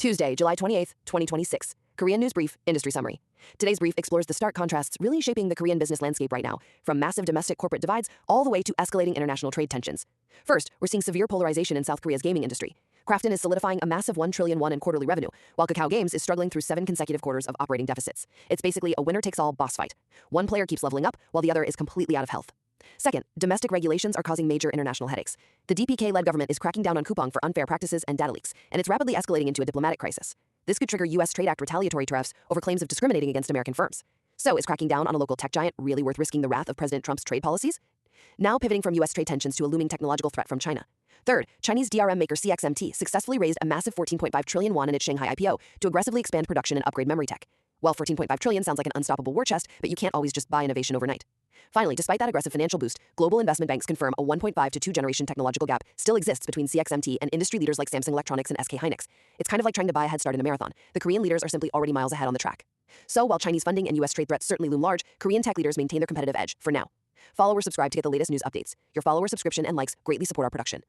Tuesday, July 28th, 2026. Korean News Brief, Industry Summary. Today's brief explores the stark contrasts really shaping the Korean business landscape right now, from massive domestic corporate divides all the way to escalating international trade tensions. First, we're seeing severe polarization in South Korea's gaming industry. Krafton is solidifying a massive 1 trillion won in quarterly revenue, while Kakao Games is struggling through 7 consecutive quarters of operating deficits. It's basically a winner-takes-all boss fight. One player keeps leveling up, while the other is completely out of health. Second, domestic regulations are causing major international headaches. The DPK-led government is cracking down on Coupang for unfair practices and data leaks, and it's rapidly escalating into a diplomatic crisis. This could trigger U.S. Trade Act retaliatory tariffs over claims of discriminating against American firms. So, is cracking down on a local tech giant really worth risking the wrath of President Trump's trade policies? Now pivoting from U.S. trade tensions to a looming technological threat from China. Third, Chinese DRM maker CXMT successfully raised a massive 14.5 trillion won in its Shanghai IPO to aggressively expand production and upgrade memory tech. Well, 14.5 trillion sounds like an unstoppable war chest, but you can't always just buy innovation overnight. Finally, despite that aggressive financial boost, global investment banks confirm a 1.5 to 2 generation technological gap still exists between CXMT and industry leaders like Samsung Electronics and SK Hynix. It's kind of like trying to buy a head start in a marathon. The Korean leaders are simply already miles ahead on the track. So, while Chinese funding and U.S. trade threats certainly loom large, Korean tech leaders maintain their competitive edge, for now. Follow or subscribe to get the latest news updates. Your follower subscription and likes greatly support our production.